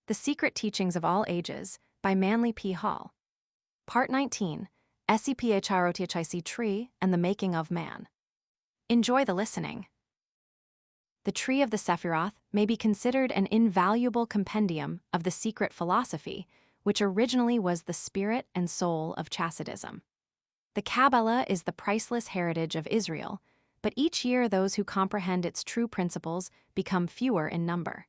The Secret Teachings of All Ages by ManlyPHall. Part 19, Sephirothic Tree and the Making of Man. Enjoy the listening. The Tree of the Sephiroth may be considered an invaluable compendium of the secret philosophy, which originally was the spirit and soul of Chassidism. The Kabbalah is the priceless heritage of Israel, but each year those who comprehend its true principles become fewer in number.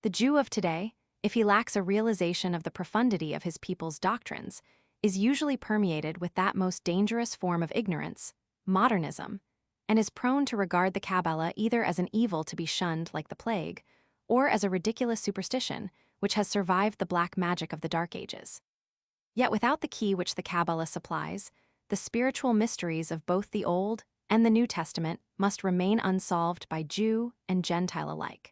The Jew of today, if he lacks a realization of the profundity of his people's doctrines, is usually permeated with that most dangerous form of ignorance, modernism, and is prone to regard the Kabbalah either as an evil to be shunned like the plague, or as a ridiculous superstition which has survived the black magic of the Dark Ages. Yet without the key which the Kabbalah supplies, the spiritual mysteries of both the Old and the New Testament must remain unsolved by Jew and Gentile alike.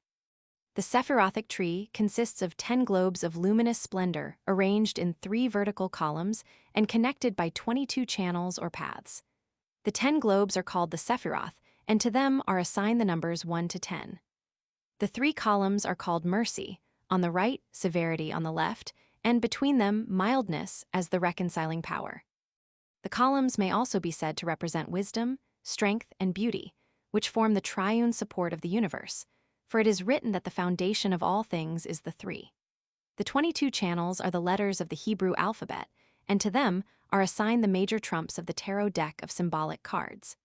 The Sephirothic Tree consists of 10 globes of luminous splendor arranged in 3 vertical columns and connected by 22 channels or paths. The 10 globes are called the Sephiroth, and to them are assigned the numbers 1 to 10. The 3 columns are called mercy, on the right, severity on the left, and between them, mildness as the reconciling power. The columns may also be said to represent wisdom, strength, and beauty, which form the triune support of the universe, for it is written that the foundation of all things is the 3. The 22 channels are the letters of the Hebrew alphabet, and to them are assigned the major trumps of the tarot deck of symbolic cards.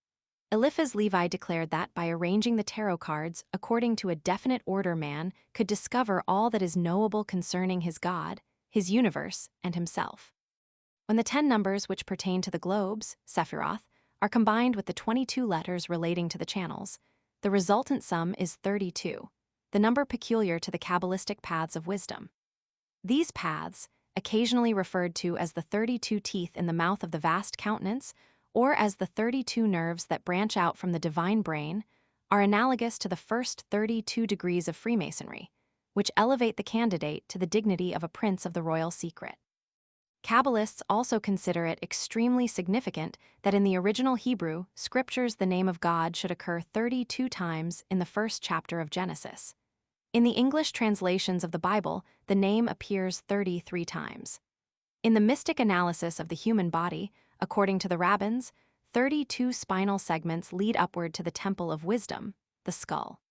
Eliphaz Levi declared that by arranging the tarot cards according to a definite order, man could discover all that is knowable concerning his God, his universe, and himself. When the 10 numbers which pertain to the globes, Sephiroth, are combined with the 22 letters relating to the channels, the resultant sum is 32, the number peculiar to the Qabbalistic paths of wisdom. These paths, occasionally referred to as the 32 teeth in the mouth of the vast countenance, or as the 32 nerves that branch out from the divine brain, are analogous to the first 32 degrees of Freemasonry, which elevate the candidate to the dignity of a prince of the royal secret. Kabbalists also consider it extremely significant that in the original Hebrew scriptures the name of God should occur 32 times in the first chapter of Genesis. In the English translations of the Bible, the name appears 33 times. In the mystic analysis of the human body, according to the rabbins, 32 spinal segments lead upward to the temple of wisdom, the skull.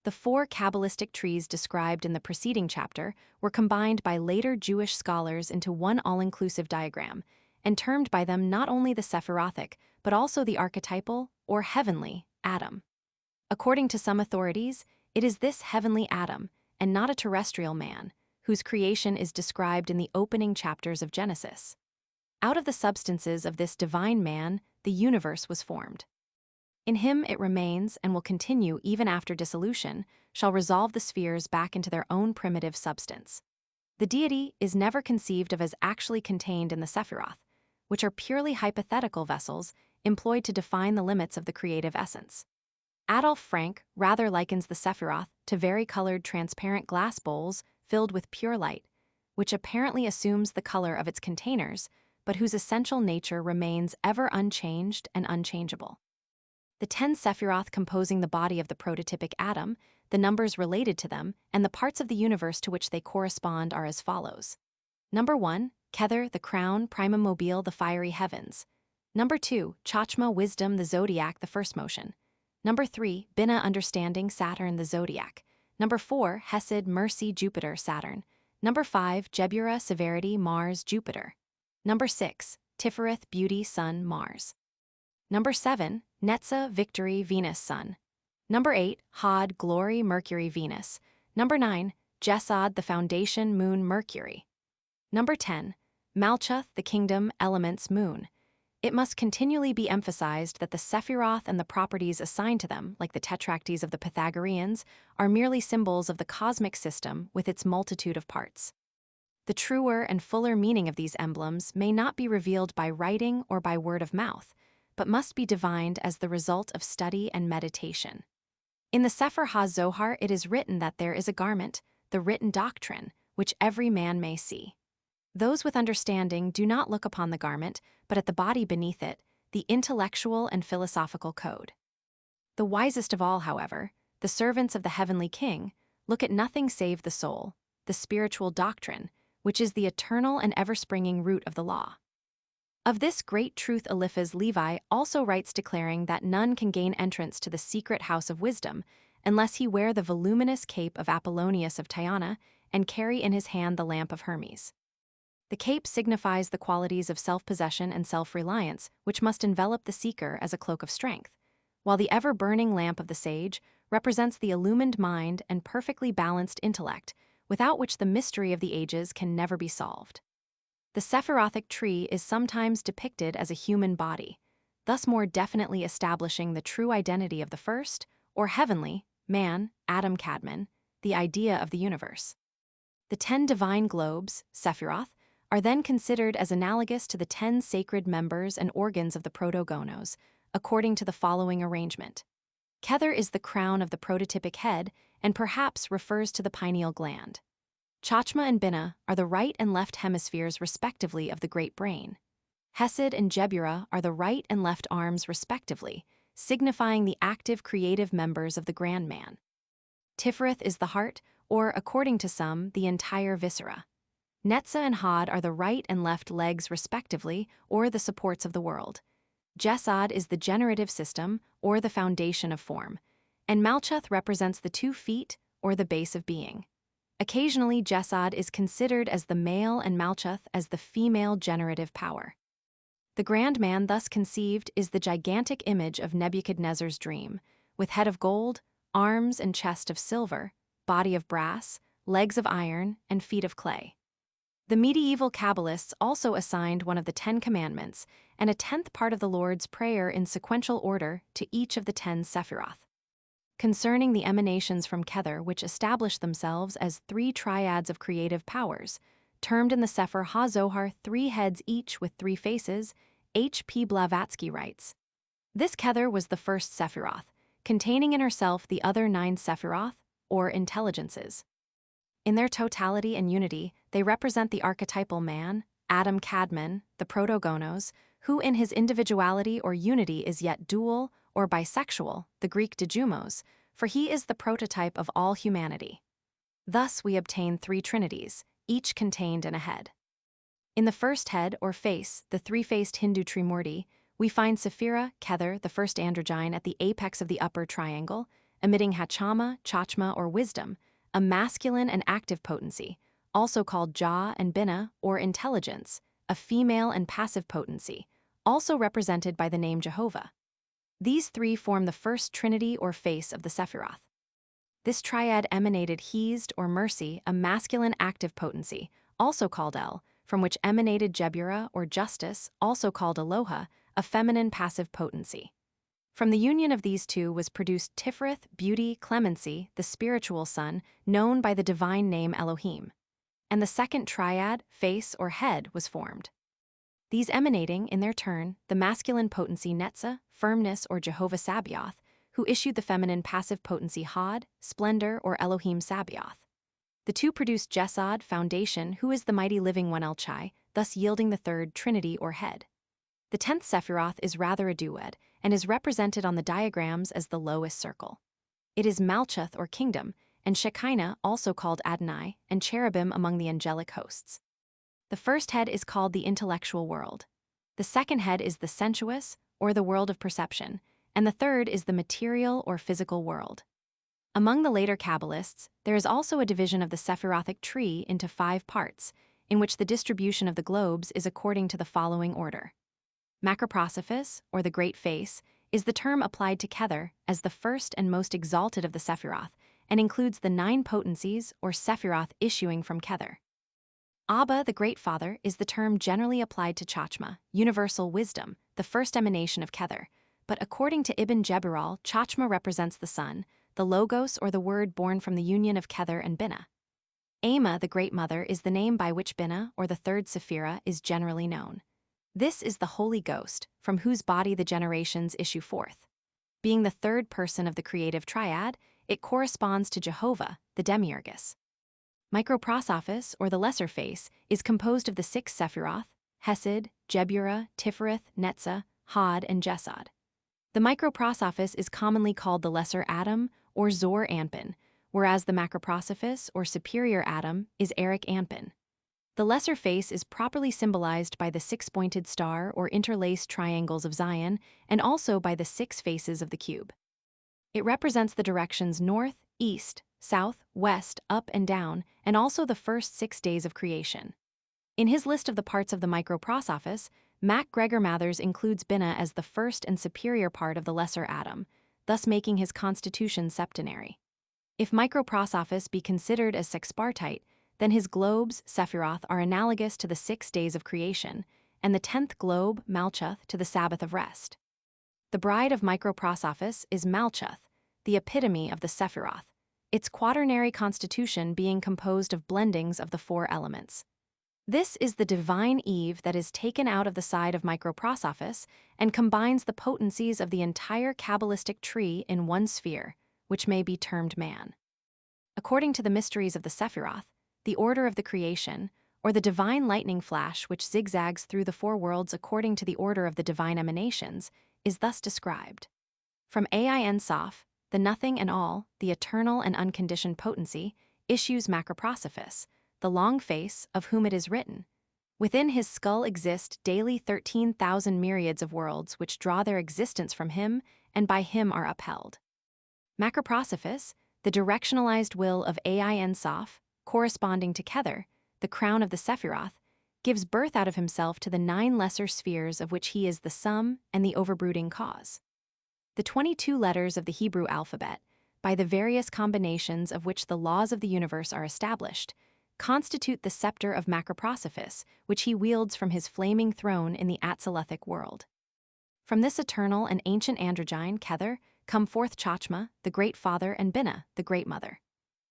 The 4 Kabbalistic trees described in the preceding chapter were combined by later Jewish scholars into one all-inclusive diagram, and termed by them not only the Sephirothic, but also the archetypal, or heavenly, Adam. According to some authorities, it is this heavenly Adam, and not a terrestrial man, whose creation is described in the opening chapters of Genesis. Out of the substances of this divine man, the universe was formed. In him it remains and will continue even after dissolution, shall resolve the spheres back into their own primitive substance. The deity is never conceived of as actually contained in the Sephiroth, which are purely hypothetical vessels employed to define the limits of the creative essence. Adolf Frank rather likens the Sephiroth to varicolored transparent glass bowls filled with pure light, which apparently assumes the color of its containers, but whose essential nature remains ever unchanged and unchangeable. The 10 Sephiroth composing the body of the prototypic Adam, the numbers related to them, and the parts of the universe to which they correspond are as follows. Number 1, Kether, the crown, Primum mobile, the fiery heavens. Number 2, Chachma, wisdom, the zodiac, the first motion. Number 3, Binah, understanding, Saturn, the zodiac. Number 4, Hesed, mercy, Jupiter, Saturn. Number 5, Jebura, severity, Mars, Jupiter. Number 6, Tifereth, beauty, Sun, Mars. Number 7, Netza, victory, Venus, Sun. Number 8, Hod, glory, Mercury, Venus. Number 9, Jesod, the foundation, Moon, Mercury. Number 10, Malchuth, the kingdom, elements, Moon. It must continually be emphasized that the Sephiroth and the properties assigned to them, like the tetracties of the Pythagoreans, are merely symbols of the cosmic system with its multitude of parts. The truer and fuller meaning of these emblems may not be revealed by writing or by word of mouth, but must be divined as the result of study and meditation. In the Sefer HaZohar it is written that there is a garment, the written doctrine, which every man may see. Those with understanding do not look upon the garment, but at the body beneath it, the intellectual and philosophical code. The wisest of all, however, the servants of the heavenly King, look at nothing save the soul, the spiritual doctrine, which is the eternal and ever-springing root of the law. Of this great truth Eliphaz Levi also writes, declaring that none can gain entrance to the secret house of wisdom unless he wear the voluminous cape of Apollonius of Tyana and carry in his hand the lamp of Hermes. The cape signifies the qualities of self-possession and self-reliance, which must envelop the seeker as a cloak of strength, while the ever-burning lamp of the sage represents the illumined mind and perfectly balanced intellect, without which the mystery of the ages can never be solved. The Sephirothic tree is sometimes depicted as a human body, thus more definitely establishing the true identity of the first, or heavenly, man, Adam Kadmon, the idea of the universe. The 10 divine globes, Sephiroth, are then considered as analogous to the 10 sacred members and organs of the protogonos, according to the following arrangement. Kether is the crown of the prototypic head and perhaps refers to the pineal gland. Chachma and Binah are the right and left hemispheres respectively of the great brain. Hesed and Jebura are the right and left arms respectively, signifying the active creative members of the grand man. Sephiroth is the heart, or, according to some, the entire viscera. Netza and Hod are the right and left legs respectively, or the supports of the world. Jesod is the generative system, or the foundation of form, and Malchuth represents the 2 feet, or the base of being. Occasionally, Jesod is considered as the male and Malchuth as the female generative power. The grand man thus conceived is the gigantic image of Nebuchadnezzar's dream, with head of gold, arms and chest of silver, body of brass, legs of iron, and feet of clay. The medieval Qabbalists also assigned one of the 10 commandments and a 10th part of the Lord's Prayer in sequential order to each of the 10 Sephiroth. Concerning the emanations from Kether, which establish themselves as 3 triads of creative powers, termed in the Sefer HaZohar 3 heads each with 3 faces, H. P. Blavatsky writes, "This Kether was the first Sephiroth, containing in herself the other 9 Sephiroth, or intelligences. In their totality and unity, they represent the archetypal man, Adam Kadmon, the protogonos, who in his individuality or unity is yet dual or bisexual, the Greek dijumos, for he is the prototype of all humanity. Thus we obtain 3 trinities, each contained in a head. In the first head or face, the 3-faced Hindu Trimurti, we find Sephira, Kether, the first androgyne at the apex of the upper triangle, emitting Hachama, Chachma, or wisdom, a masculine and active potency, also called Jah and Binah, or intelligence, a female and passive potency, also represented by the name Jehovah. These 3 form the first trinity or face of the Sephiroth. This triad emanated Hesed or mercy, a masculine active potency, also called El, from which emanated Jebura or justice, also called Aloha, a feminine passive potency. From the union of these 2 was produced Tiferet, beauty, clemency, the spiritual son, known by the divine name Elohim. And the second triad, face or head, was formed. These emanating, in their turn, the masculine potency Netza, firmness or Jehovah Sabaoth, who issued the feminine passive potency Hod, splendor or Elohim Sabaoth. The 2 produced Jesod, foundation, who is the mighty living one El Chai, thus yielding the third trinity or head. The 10th Sephiroth is rather a duad, and is represented on the diagrams as the lowest circle. It is Malchuth or kingdom, and Shekinah, also called Adonai, and cherubim among the angelic hosts. The first head is called the intellectual world. The second head is the sensuous, or the world of perception, and the third is the material or physical world. Among the later Qabbalists, there is also a division of the Sephirothic tree into 5 parts, in which the distribution of the globes is according to the following order. Macroprosophis, or the Great Face, is the term applied to Kether as the first and most exalted of the Sephiroth, and includes the 9 potencies or Sephiroth issuing from Kether. Abba, the Great Father, is the term generally applied to Chachma, universal wisdom, the first emanation of Kether, but according to Ibn Jebural, Chachma represents the sun, the logos or the word born from the union of Kether and Binah. Ama, the Great Mother, is the name by which Binah, or the third Sephira, is generally known. This is the Holy Ghost, from whose body the generations issue forth. Being the third person of the creative triad, it corresponds to Jehovah, the Demiurgus. Microprosophis, or the lesser face, is composed of the 6 Sephiroth, Hesed, Jebura, Tiferet, Netza, Hod, and Jesod. The microprosophis is commonly called the lesser Adam, or Zor Anpin, whereas the macroprosophists, or superior atom, is Eric Anpin. The lesser face is properly symbolized by the six-pointed star or interlaced triangles of Zion, and also by the six faces of the cube. It represents the directions north, east, south, west, up and down, and also the first 6 days of creation. In his list of the parts of the microprosophis, Mac Gregor Mathers includes Binah as the first and superior part of the lesser atom, thus making his constitution septenary. If microprosophis be considered as sexpartite, then his globes, Sephiroth, are analogous to the 6 days of creation, and the 10th globe, Malchuth, to the Sabbath of rest. The bride of microprosophis is Malchuth, the epitome of the Sephiroth, its quaternary constitution being composed of blendings of the 4 elements. This is the divine Eve that is taken out of the side of microprosophis and combines the potencies of the entire Qabbalistic tree in one sphere, which may be termed man. According to the mysteries of the Sephiroth, the order of the creation, or the divine lightning flash which zigzags through the 4 worlds according to the order of the divine emanations, is thus described. From Ein Sof, the nothing and all, the eternal and unconditioned potency, issues macroprosophis, the long face of whom it is written. Within his skull exist daily 13,000 myriads of worlds which draw their existence from him and by him are upheld. Macroprosophis, the directionalized will of Ein Sof, corresponding to Kether, the crown of the Sephiroth, gives birth out of himself to the 9 lesser spheres of which he is the sum and the overbrooding cause. The 22 letters of the Hebrew alphabet, by the various combinations of which the laws of the universe are established, constitute the scepter of macroprosophis, which he wields from his flaming throne in the Atziluthic world. From this eternal and ancient androgyne, Kether, come forth Chachma, the Great Father, and Binah, the Great Mother.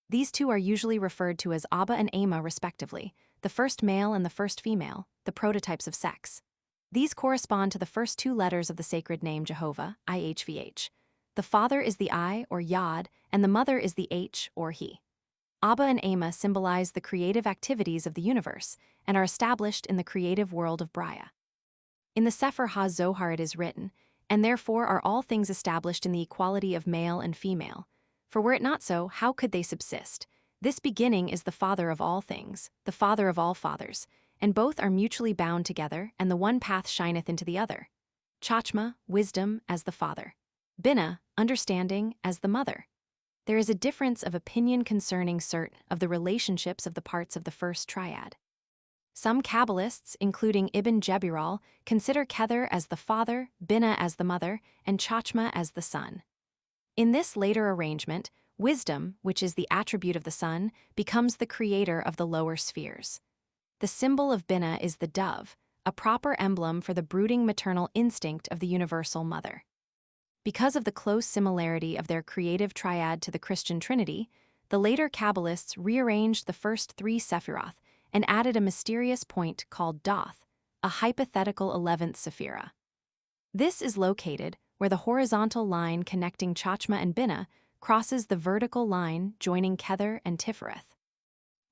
These 2 are usually referred to as Abba and Ama respectively, the first male and the first female, the prototypes of sex. These correspond to the first 2 letters of the sacred name Jehovah, IHVH. The father is the I, or Yod, and the mother is the H, or He. Abba and Ama symbolize the creative activities of the universe and are established in the creative world of Braya. In the Sefer HaZohar it is written, and therefore are all things established in the equality of male and female. For were it not so, how could they subsist? This beginning is the father of all things, the father of all fathers, and both are mutually bound together, and the one path shineth into the other. Chachma, wisdom, as the father. Binah, understanding, as the mother. There is a difference of opinion concerning certain of the relationships of the parts of the first triad. Some Kabbalists, including Ibn Jebiral, consider Kether as the father, Binah as the mother, and Chachma as the son. In this later arrangement, wisdom, which is the attribute of the sun, becomes the creator of the lower spheres. The symbol of Binah is the dove, a proper emblem for the brooding maternal instinct of the universal mother. Because of the close similarity of their creative triad to the Christian Trinity, the later Kabbalists rearranged the first 3 Sephiroth and added a mysterious point called Doth, a hypothetical 11th Sephirah. This is located where the horizontal line connecting Chachma and Binah crosses the vertical line joining Kether and Sephirothic.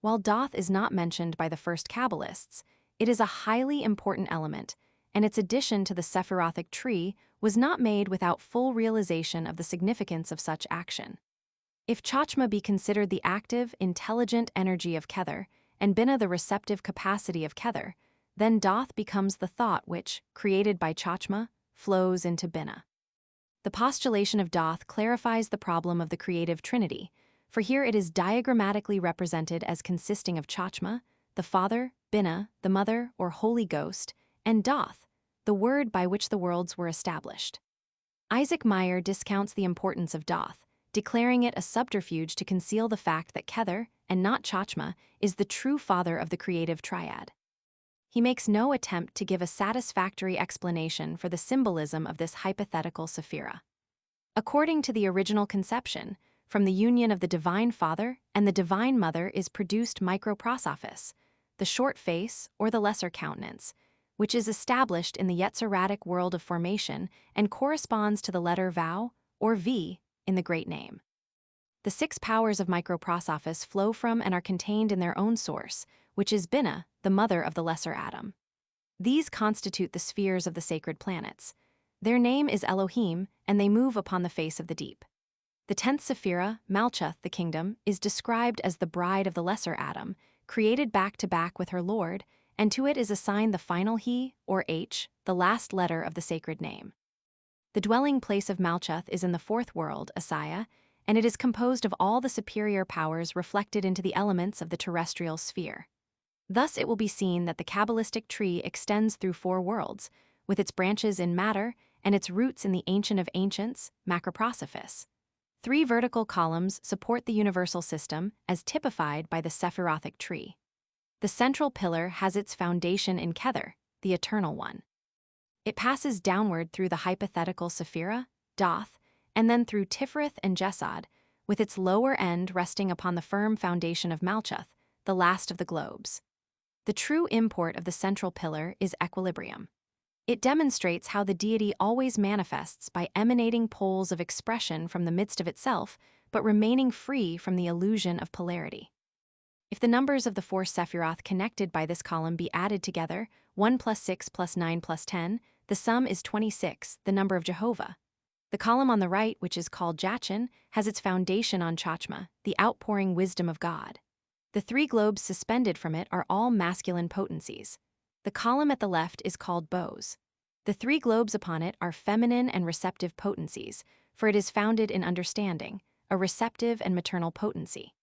While Doth is not mentioned by the first Kabbalists, it is a highly important element, and its addition to the Sephirothic tree was not made without full realization of the significance of such action. If Chachma be considered the active, intelligent energy of Kether, and Binah the receptive capacity of Kether, then Doth becomes the thought which, created by Chachma, flows into Binah. The postulation of Doth clarifies the problem of the creative trinity, for here it is diagrammatically represented as consisting of Chachma, the Father, Binah, the Mother or Holy Ghost, and Doth, the word by which the worlds were established. Isaac Meyer discounts the importance of Doth, declaring it a subterfuge to conceal the fact that Kether, and not Chachma, is the true father of the creative triad. He makes no attempt to give a satisfactory explanation for the symbolism of this hypothetical sephira. According to the original conception, from the union of the Divine Father and the Divine Mother is produced microprosophis, the short face or the lesser countenance, which is established in the Yetziratic world of formation and corresponds to the letter Vau, or V, in the Great Name. The 6 powers of microprosophis flow from and are contained in their own source, which is Binah, the mother of the lesser atom. These constitute the spheres of the sacred planets. Their name is Elohim, and they move upon the face of the deep. The 10th Sephirah, Malkuth, the kingdom, is described as the bride of the lesser Adam, created back to back with her Lord, and to it is assigned the final he, or H, the last letter of the sacred name. The dwelling place of Malkuth is in the fourth world, Asaya, and it is composed of all the superior powers reflected into the elements of the terrestrial sphere. Thus it will be seen that the Qabbalistic tree extends through 4 worlds, with its branches in matter and its roots in the Ancient of Ancients, Macroprosopis. 3 vertical columns support the universal system as typified by the Sephirothic tree. The central pillar has its foundation in Kether, the Eternal One. It passes downward through the hypothetical Sephirah, Doth, and then through Tiferet and Jesod, with its lower end resting upon the firm foundation of Malkuth, the last of the globes. The true import of the central pillar is equilibrium. It demonstrates how the deity always manifests by emanating poles of expression from the midst of itself, but remaining free from the illusion of polarity. If the numbers of the 4 Sephiroth connected by this column be added together, 1 plus 6 plus 9 plus 10, the sum is 26, the number of Jehovah. The column on the right, which is called Jachin, has its foundation on Chachma, the outpouring wisdom of God. The 3 globes suspended from it are all masculine potencies. The column at the left is called Bose. The 3 globes upon it are feminine and receptive potencies, for it is founded in understanding, a receptive and maternal potency.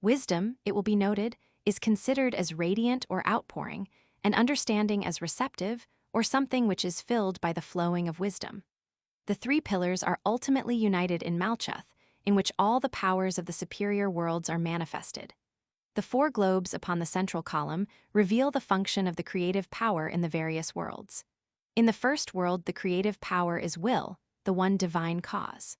Wisdom, it will be noted, is considered as radiant or outpouring, and understanding as receptive, or something which is filled by the flowing of wisdom. The 3 pillars are ultimately united in Malkuth, in which all the powers of the superior worlds are manifested. The 4 globes upon the central column reveal the function of the creative power in the various worlds. In the first world, the creative power is will, the one divine cause.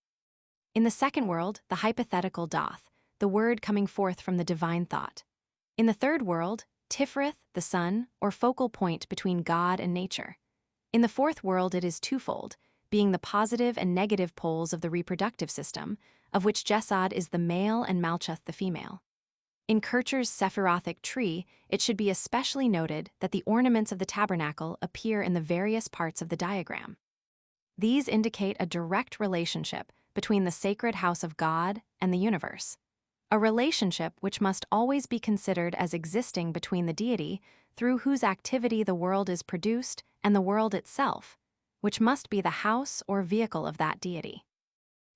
In the second world, the hypothetical Doth, the word coming forth from the divine thought. In the third world, Tiferet, the sun, or focal point between God and nature. In the fourth world, it is twofold, being the positive and negative poles of the reproductive system, of which Jesod is the male and Malkuth the female. In Kircher's Sephirothic Tree, it should be especially noted that the ornaments of the tabernacle appear in the various parts of the diagram. These indicate a direct relationship between the sacred house of God and the universe, a relationship which must always be considered as existing between the deity, through whose activity the world is produced, and the world itself, which must be the house or vehicle of that deity.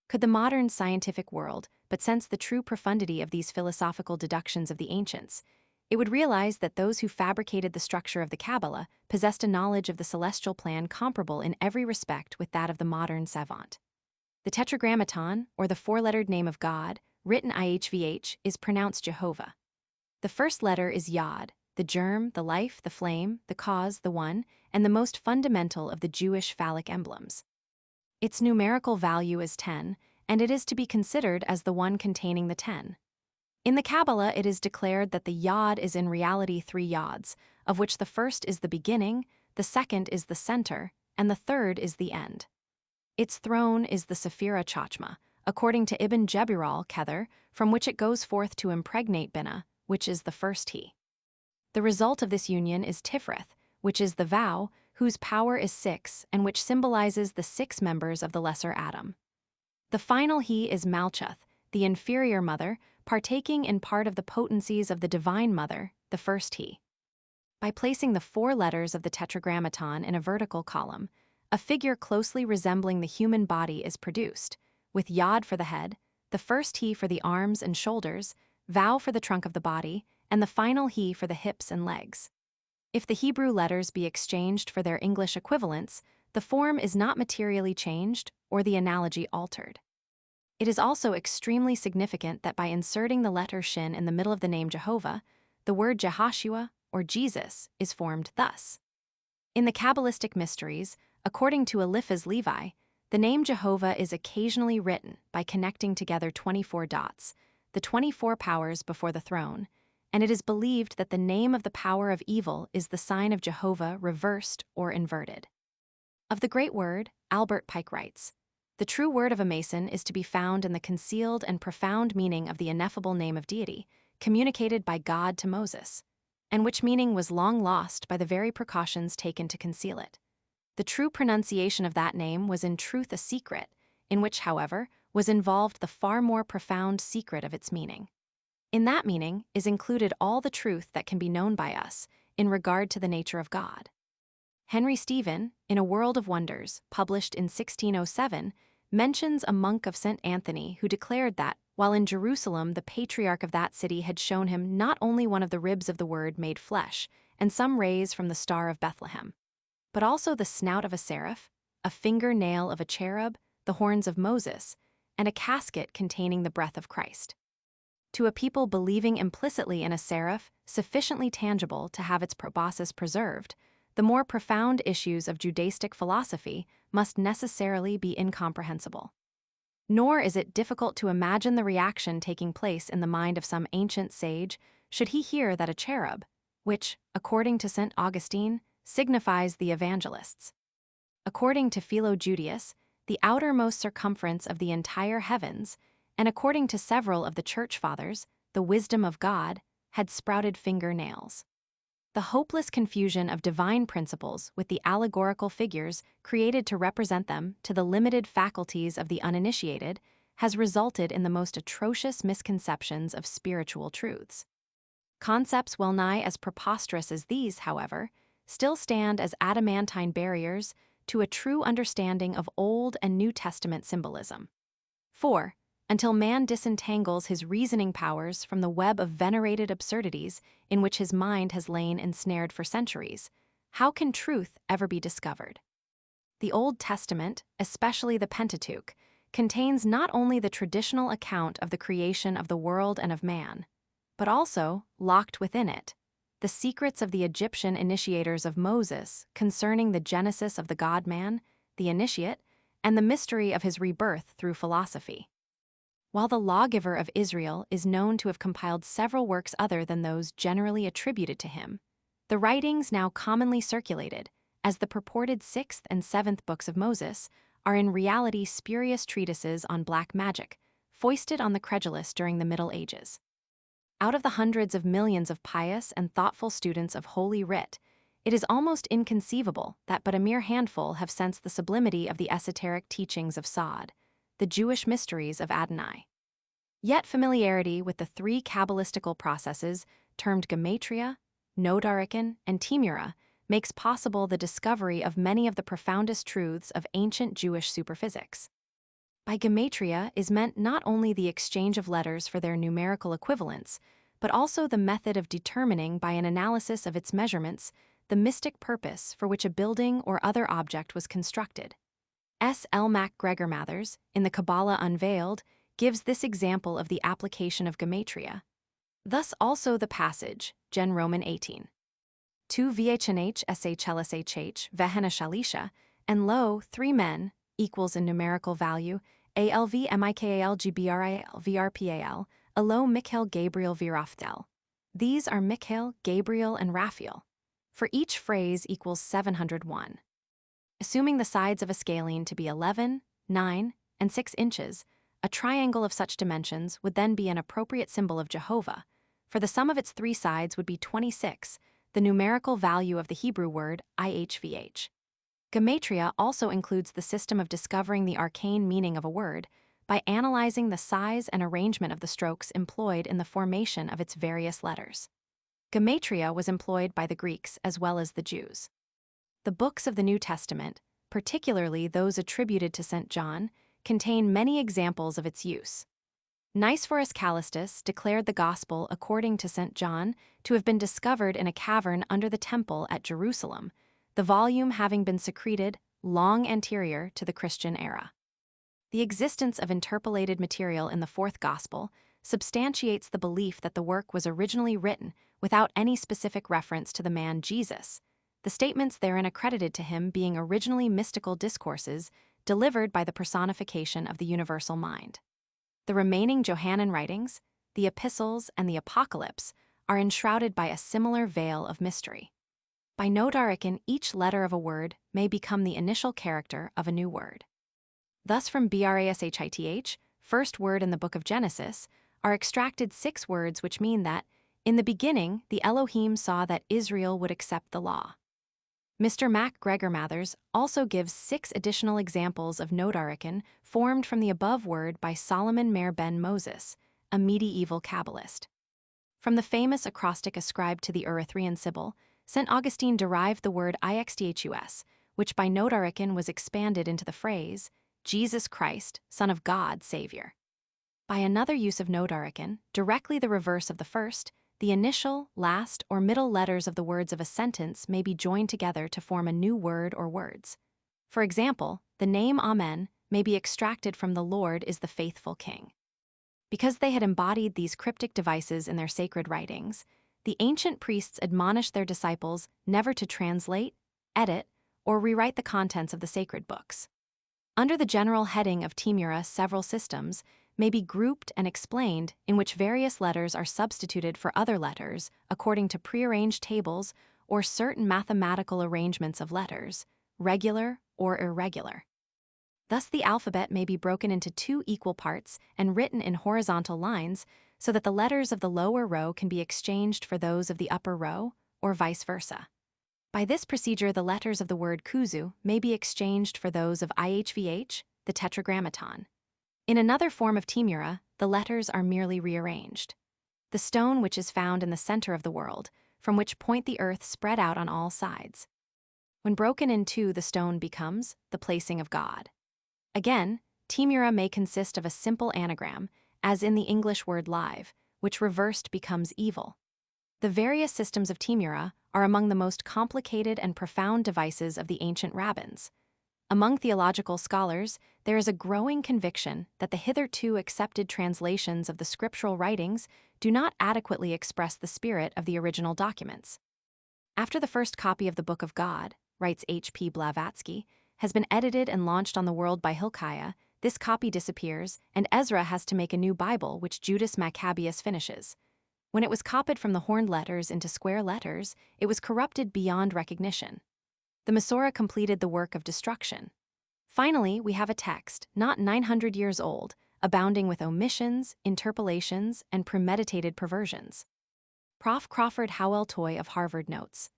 Could the modern scientific world but sense the true profundity of these philosophical deductions of the ancients, it would realize that those who fabricated the structure of the Kabbalah possessed a knowledge of the celestial plan comparable in every respect with that of the modern savant. The Tetragrammaton, or the 4-lettered name of God, written IHVH, is pronounced Jehovah. The first letter is Yod, the germ, the life, the flame, the cause, the one, and the most fundamental of the Jewish phallic emblems. Its numerical value is 10, and it is to be considered as the one containing the 10. In the Kabbalah, it is declared that the Yod is in reality 3 Yods, of which the first is the beginning, the second is the center, and the third is the end. Its throne is the Sephirah Chachma, according to Ibn Jebiral Kether, from which it goes forth to impregnate Binah, which is the first he. The result of this union is Tiferet, which is the vow, whose power is 6 and which symbolizes the 6 members of the lesser Adam. The final he is Malkuth, the inferior mother, partaking in part of the potencies of the divine mother, the first he. By placing the 4 letters of the Tetragrammaton in a vertical column, a figure closely resembling the human body is produced, with Yod for the head, the first he for the arms and shoulders, Vow for the trunk of the body, and the final he for the hips and legs. If the Hebrew letters be exchanged for their English equivalents, the form is not materially changed or the analogy altered. It is also extremely significant that by inserting the letter Shin in the middle of the name Jehovah, the word Jehoshua, or Jesus, is formed thus. In the Kabbalistic mysteries, according to Eliphaz Levi, the name Jehovah is occasionally written by connecting together 24 dots, the 24 powers before the throne, and it is believed that the name of the power of evil is the sign of Jehovah reversed or inverted. Of the great word, Albert Pike writes, "The true word of a Mason is to be found in the concealed and profound meaning of the ineffable name of deity, communicated by God to Moses, and which meaning was long lost by the very precautions taken to conceal it. The true pronunciation of that name was in truth a secret, in which, however, was involved the far more profound secret of its meaning. In that meaning is included all the truth that can be known by us in regard to the nature of God. Henry Stephen, in A World of Wonders, published in 1607, mentions a monk of St. Anthony who declared that, while in Jerusalem, the patriarch of that city had shown him not only one of the ribs of the Word made flesh, and some rays from the Star of Bethlehem, but also the snout of a seraph, a finger-nail of a cherub, the horns of Moses, and a casket containing the breath of Christ. To a people believing implicitly in a seraph sufficiently tangible to have its proboscis preserved, the more profound issues of Judaistic philosophy must necessarily be incomprehensible. Nor is it difficult to imagine the reaction taking place in the mind of some ancient sage should he hear that a cherub, which, according to St. Augustine, signifies the evangelists, according to Philo Judaeus, the outermost circumference of the entire heavens, and according to several of the Church Fathers, the wisdom of God, had sprouted finger-nails. The hopeless confusion of divine principles with the allegorical figures created to represent them to the limited faculties of the uninitiated has resulted in the most atrocious misconceptions of spiritual truths. Concepts well nigh as preposterous as these, however, still stand as adamantine barriers to a true understanding of Old and New Testament symbolism. 4. Until man disentangles his reasoning powers from the web of venerated absurdities in which his mind has lain ensnared for centuries, how can truth ever be discovered? The Old Testament, especially the Pentateuch, contains not only the traditional account of the creation of the world and of man, but also, locked within it, the secrets of the Egyptian initiators of Moses concerning the genesis of the God-man, the initiate, and the mystery of his rebirth through philosophy. While the lawgiver of Israel is known to have compiled several works other than those generally attributed to him, the writings now commonly circulated, as the purported 6th and 7th books of Moses, are in reality spurious treatises on black magic, foisted on the credulous during the Middle Ages. Out of the hundreds of millions of pious and thoughtful students of Holy Writ, it is almost inconceivable that but a mere handful have sensed the sublimity of the esoteric teachings of Sod, the Jewish mysteries of Adonai. Yet familiarity with the three Qabbalistical processes, termed gematria, nodarican, and timura, makes possible the discovery of many of the profoundest truths of ancient Jewish superphysics. By gematria is meant not only the exchange of letters for their numerical equivalents, but also the method of determining by an analysis of its measurements the mystic purpose for which a building or other object was constructed. S. L. MacGregor Mathers, in the Kabbalah Unveiled, gives this example of the application of gematria. Thus also the passage, Gen Roman 18. 2 vhnh shlshh vehena shalisha, and lo, 3 men, equals in numerical value, alv mikal gbrial vrpal, alo Michael Gabriel viraftel. These are Michael, Gabriel, and Raphael. For each phrase equals 701. Assuming the sides of a scalene to be 11, 9, and 6 inches, a triangle of such dimensions would then be an appropriate symbol of Jehovah, for the sum of its 3 sides would be 26, the numerical value of the Hebrew word ihvh. Gematria also includes the system of discovering the arcane meaning of a word by analyzing the size and arrangement of the strokes employed in the formation of its various letters. Gematria was employed by the Greeks as well as the Jews. The books of the New Testament, particularly those attributed to St. John, contain many examples of its use. Nicephorus Callistus declared the Gospel according to St. John to have been discovered in a cavern under the temple at Jerusalem, the volume having been secreted long anterior to the Christian era. The existence of interpolated material in the Fourth Gospel substantiates the belief that the work was originally written without any specific reference to the man Jesus, the statements therein accredited to him being originally mystical discourses delivered by the personification of the universal mind. The remaining Johannine writings, the epistles, and the apocalypse are enshrouded by a similar veil of mystery. By nodarican, each letter of a word may become the initial character of a new word. Thus from brashith, first word in the book of Genesis, are extracted 6 words which mean that, in the beginning, the Elohim saw that Israel would accept the law. Mr. Mac Gregor Mathers also gives 6 additional examples of Nodarican formed from the above word by Solomon Mer ben Moses, a medieval Kabbalist. From the famous acrostic ascribed to the Erythraean Sibyl, St. Augustine derived the word ixthus, which by Nodarican was expanded into the phrase, Jesus Christ, Son of God, Savior. By another use of Nodarican, directly the reverse of the first, the initial, last, or middle letters of the words of a sentence may be joined together to form a new word or words. For example, the name Amen may be extracted from the Lord is the faithful King. Because they had embodied these cryptic devices in their sacred writings, the ancient priests admonished their disciples never to translate, edit, or rewrite the contents of the sacred books. Under the general heading of Timura, several systems may be grouped and explained in which various letters are substituted for other letters according to prearranged tables or certain mathematical arrangements of letters, regular or irregular. Thus the alphabet may be broken into 2 equal parts and written in horizontal lines so that the letters of the lower row can be exchanged for those of the upper row, or vice versa. By this procedure, the letters of the word kuzu may be exchanged for those of IHVH, the tetragrammaton. In another form of Timura, the letters are merely rearranged. The stone which is found in the center of the world, from which point the earth spread out on all sides. When broken in 2, the stone becomes the placing of God. Again, Timura may consist of a simple anagram, as in the English word live, which reversed becomes evil. The various systems of Timura are among the most complicated and profound devices of the ancient rabbins. Among theological scholars, there is a growing conviction that the hitherto accepted translations of the scriptural writings do not adequately express the spirit of the original documents. After the first copy of the Book of God, writes H.P. Blavatsky, has been edited and launched on the world by Hilkiah, this copy disappears, and Ezra has to make a new Bible which Judas Maccabeus finishes. When it was copied from the horned letters into square letters, it was corrupted beyond recognition. The Masorah completed the work of destruction. Finally, we have a text, not 900 years old, abounding with omissions, interpolations, and premeditated perversions. Prof. Crawford Howell Toy of Harvard notes,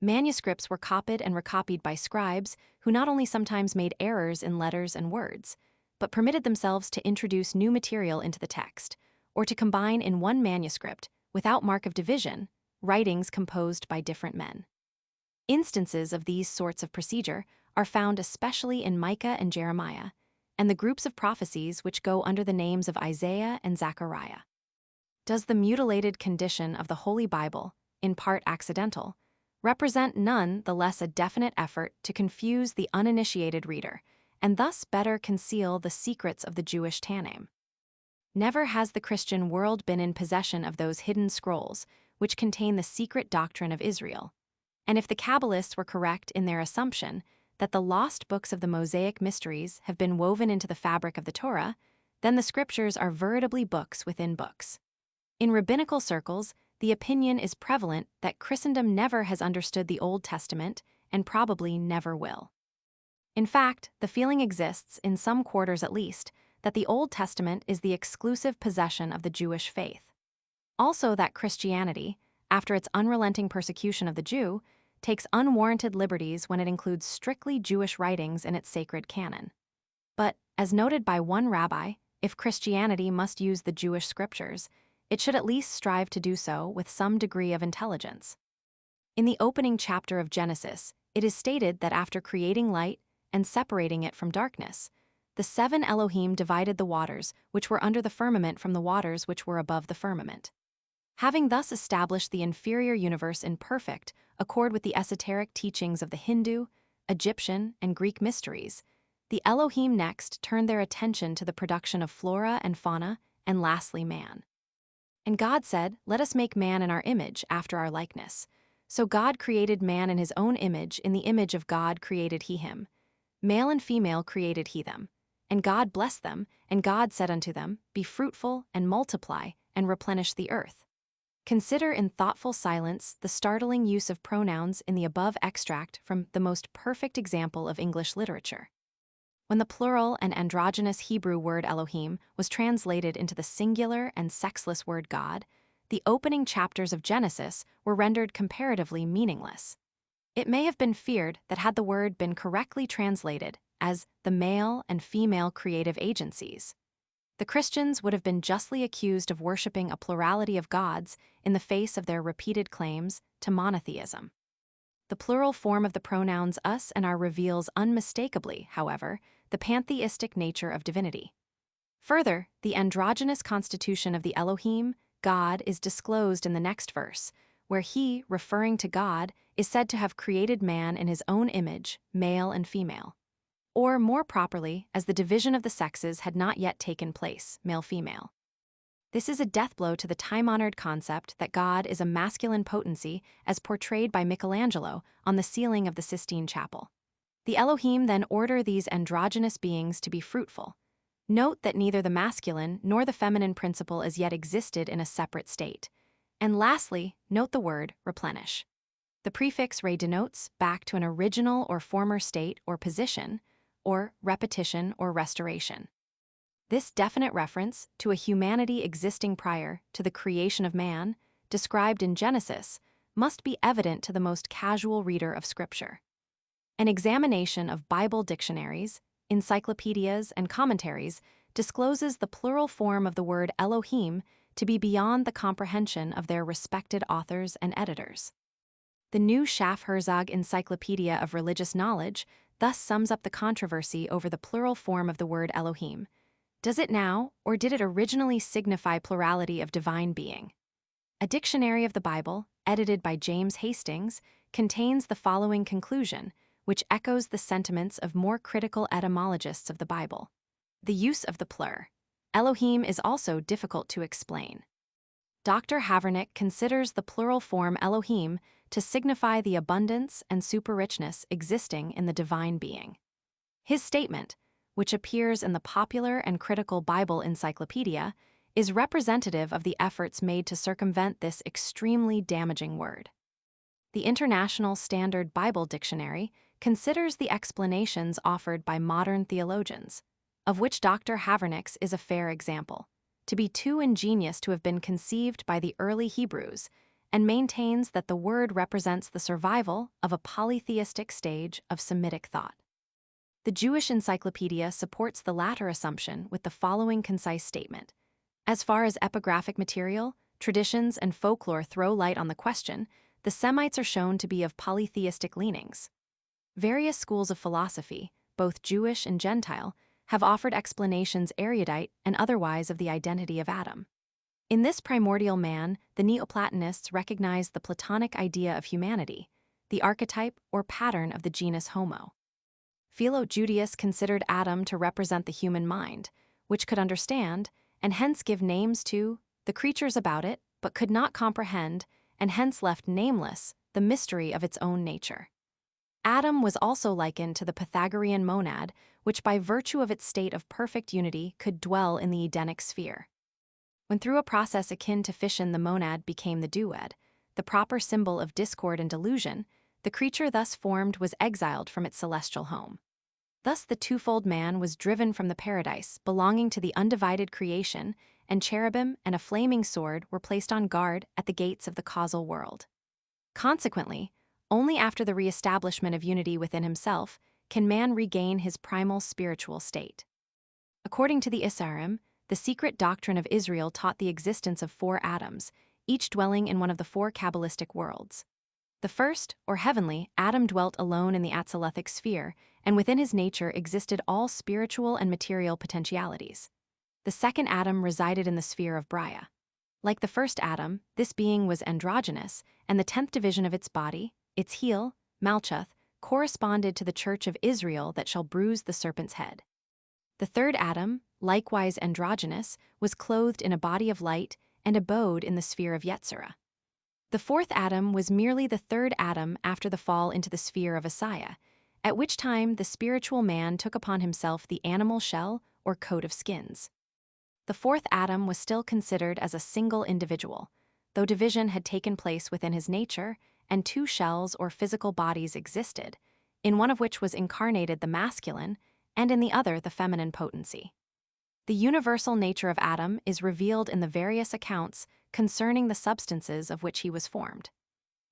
manuscripts were copied and recopied by scribes who not only sometimes made errors in letters and words, but permitted themselves to introduce new material into the text, or to combine in one manuscript, without mark of division, writings composed by different men. Instances of these sorts of procedure are found especially in Micah and Jeremiah, and the groups of prophecies which go under the names of Isaiah and Zechariah. Does the mutilated condition of the Holy Bible, in part accidental, represent none the less a definite effort to confuse the uninitiated reader, and thus better conceal the secrets of the Jewish Tannaim? Never has the Christian world been in possession of those hidden scrolls which contain the secret doctrine of Israel. And if the Kabbalists were correct in their assumption that the lost books of the Mosaic mysteries have been woven into the fabric of the Torah, then the scriptures are veritably books within books. In rabbinical circles, the opinion is prevalent that Christendom never has understood the Old Testament and probably never will. In fact, the feeling exists, in some quarters at least, that the Old Testament is the exclusive possession of the Jewish faith. Also that Christianity, after its unrelenting persecution of the Jew, takes unwarranted liberties when it includes strictly Jewish writings in its sacred canon. But, as noted by one rabbi, if Christianity must use the Jewish scriptures, it should at least strive to do so with some degree of intelligence. In the opening chapter of Genesis, it is stated that after creating light and separating it from darkness, the 7 Elohim divided the waters which were under the firmament from the waters which were above the firmament. Having thus established the inferior universe in perfect accord with the esoteric teachings of the Hindu, Egyptian, and Greek mysteries, the Elohim next turned their attention to the production of flora and fauna, and lastly man. And God said, "Let us make man in our image, after our likeness." So God created man in his own image, in the image of God created he him. Male and female created he them. And God blessed them, and God said unto them, Be fruitful, and multiply, and replenish the earth. Consider in thoughtful silence the startling use of pronouns in the above extract from the most perfect example of English literature. When the plural and androgynous Hebrew word Elohim was translated into the singular and sexless word God, the opening chapters of Genesis were rendered comparatively meaningless. It may have been feared that had the word been correctly translated as the male and female creative agencies, the Christians would have been justly accused of worshipping a plurality of gods in the face of their repeated claims to monotheism. The plural form of the pronouns us and our reveals unmistakably, however, the pantheistic nature of divinity. Further, the androgynous constitution of the Elohim, God, is disclosed in the next verse, where he, referring to God, is said to have created man in his own image, male and female. Or, more properly, as the division of the sexes had not yet taken place, male-female. This is a death blow to the time-honored concept that God is a masculine potency as portrayed by Michelangelo on the ceiling of the Sistine Chapel. The Elohim then order these androgynous beings to be fruitful. Note that neither the masculine nor the feminine principle as yet existed in a separate state. And lastly, note the word replenish. The prefix re denotes back to an original or former state or position, or repetition or restoration. This definite reference to a humanity existing prior to the creation of man, described in Genesis, must be evident to the most casual reader of Scripture. An examination of Bible dictionaries, encyclopedias, and commentaries discloses the plural form of the word Elohim to be beyond the comprehension of their respected authors and editors. The new Schaff-Herzog Encyclopedia of Religious Knowledge thus sums up the controversy over the plural form of the word Elohim. Does it now, or did it originally signify plurality of divine being? A dictionary of the Bible, edited by James Hastings, contains the following conclusion, which echoes the sentiments of more critical etymologists of the Bible. The use of the plur, Elohim, is also difficult to explain. Dr. Havernick considers the plural form Elohim to signify the abundance and super-richness existing in the divine being. His statement, which appears in the Popular and Critical Bible Encyclopedia, is representative of the efforts made to circumvent this extremely damaging word. The International Standard Bible Dictionary considers the explanations offered by modern theologians, of which Dr. Havernick's is a fair example, to be too ingenious to have been conceived by the early Hebrews, and maintains that the word represents the survival of a polytheistic stage of Semitic thought. The Jewish Encyclopedia supports the latter assumption with the following concise statement. As far as epigraphic material, traditions, and folklore throw light on the question, the Semites are shown to be of polytheistic leanings. Various schools of philosophy, both Jewish and Gentile, have offered explanations erudite and otherwise of the identity of Adam. In this primordial man, the Neoplatonists recognized the Platonic idea of humanity, the archetype or pattern of the genus Homo. Philo-Judaeus considered Adam to represent the human mind, which could understand, and hence give names to, the creatures about it, but could not comprehend, and hence left nameless, the mystery of its own nature. Adam was also likened to the Pythagorean monad, which by virtue of its state of perfect unity could dwell in the Edenic sphere. When through a process akin to fission the monad became the duad, the proper symbol of discord and delusion, the creature thus formed was exiled from its celestial home. Thus the twofold man was driven from the paradise belonging to the undivided creation, and cherubim and a flaming sword were placed on guard at the gates of the causal world. Consequently, only after the re-establishment of unity within himself can man regain his primal spiritual state. According to the Isarim, the secret doctrine of Israel taught the existence of 4 Adams, each dwelling in one of the 4 Qabbalistic worlds. The first, or heavenly, Adam dwelt alone in the Atzilithic sphere, and within his nature existed all spiritual and material potentialities. The second Adam resided in the sphere of Braya. Like the first Adam, this being was androgynous, and the 10th division of its body, its heel, Malchuth, corresponded to the church of Israel that shall bruise the serpent's head. The third Adam, likewise androgynous, was clothed in a body of light and abode in the sphere of Yetzirah. The fourth Adam was merely the third Adam after the fall into the sphere of Asaya, at which time the spiritual man took upon himself the animal shell or coat of skins. The fourth Adam was still considered as a single individual, though division had taken place within his nature, and 2 shells or physical bodies existed, in one of which was incarnated the masculine, and in the other the feminine potency. The universal nature of Adam is revealed in the various accounts concerning the substances of which he was formed.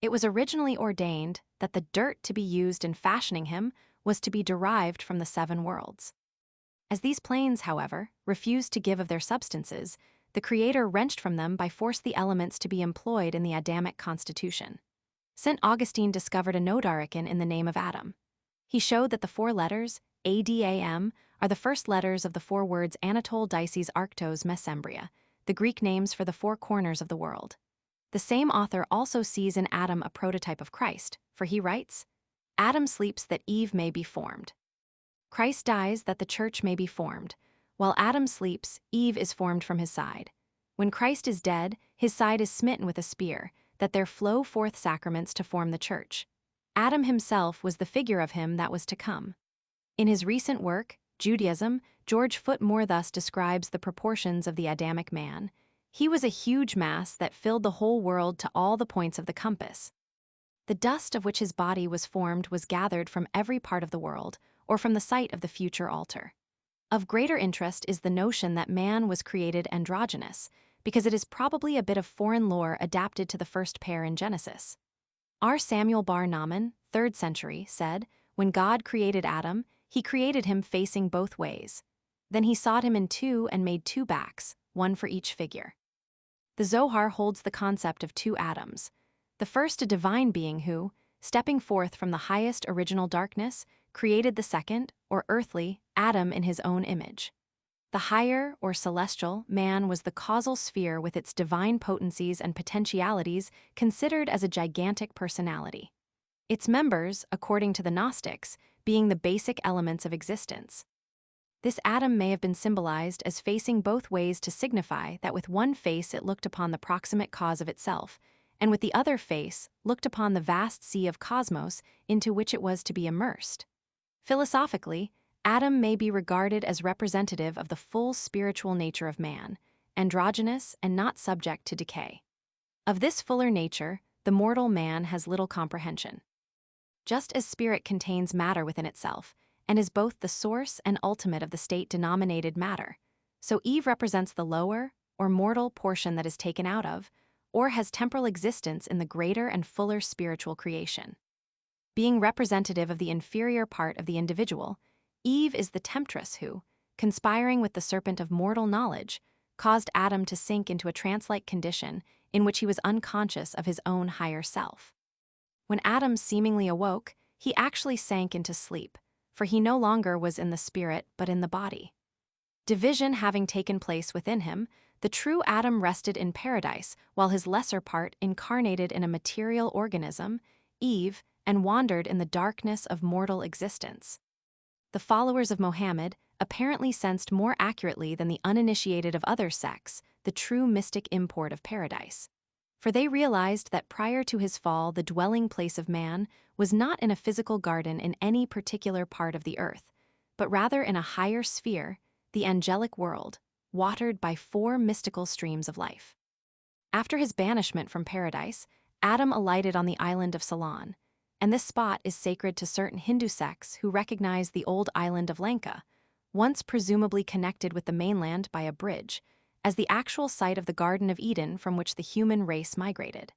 It was originally ordained that the dirt to be used in fashioning him was to be derived from the 7 worlds. As these planes, however, refused to give of their substances, the Creator wrenched from them by force the elements to be employed in the Adamic constitution. St. Augustine discovered a nodarican in the name of Adam. He showed that the 4 letters, Adam, are the first letters of the 4 words Anatole Dices Arctos Mesembria, the Greek names for the 4 corners of the world. The same author also sees in Adam a prototype of Christ, for he writes, Adam sleeps that Eve may be formed. Christ dies that the church may be formed. While Adam sleeps, Eve is formed from his side. When Christ is dead, his side is smitten with a spear, that there flow forth sacraments to form the church. Adam himself was the figure of him that was to come. In his recent work, Judaism, George Footmore thus describes the proportions of the Adamic man. He was a huge mass that filled the whole world to all the points of the compass. The dust of which his body was formed was gathered from every part of the world, or from the site of the future altar. Of greater interest is the notion that man was created androgynous, because it is probably a bit of foreign lore adapted to the first pair in Genesis. R. Samuel Bar Naaman, 3rd century, said, when God created Adam, he created him facing both ways. Then he sawed him in 2 and made 2 backs, 1 for each figure. The Zohar holds the concept of 2 Adams. The first a divine being who, stepping forth from the highest original darkness, created the second, or earthly, Adam in his own image. The higher, or celestial, man was the causal sphere with its divine potencies and potentialities considered as a gigantic personality. Its members, according to the Gnostics, being the basic elements of existence. This Adam may have been symbolized as facing both ways to signify that with one face it looked upon the proximate cause of itself, and with the other face looked upon the vast sea of cosmos into which it was to be immersed. Philosophically, Adam may be regarded as representative of the full spiritual nature of man, androgynous and not subject to decay. Of this fuller nature, the mortal man has little comprehension. Just as spirit contains matter within itself, and is both the source and ultimate of the state denominated matter, so Eve represents the lower, or mortal portion that is taken out of, or has temporal existence in the greater and fuller spiritual creation. Being representative of the inferior part of the individual, Eve is the temptress who, conspiring with the serpent of mortal knowledge, caused Adam to sink into a trance-like condition in which he was unconscious of his own higher self. When Adam seemingly awoke, he actually sank into sleep, for he no longer was in the spirit but in the body. Division having taken place within him, the true Adam rested in paradise while his lesser part incarnated in a material organism, Eve, and wandered in the darkness of mortal existence. The followers of Mohammed apparently sensed more accurately than the uninitiated of other sects the true mystic import of paradise. For they realized that prior to his fall the dwelling place of man was not in a physical garden in any particular part of the earth, but rather in a higher sphere, the angelic world, watered by 4 mystical streams of life. After his banishment from paradise, Adam alighted on the island of Ceylon, and this spot is sacred to certain Hindu sects who recognize the old island of Lanka, once presumably connected with the mainland by a bridge, as the actual site of the Garden of Eden from which the human race migrated.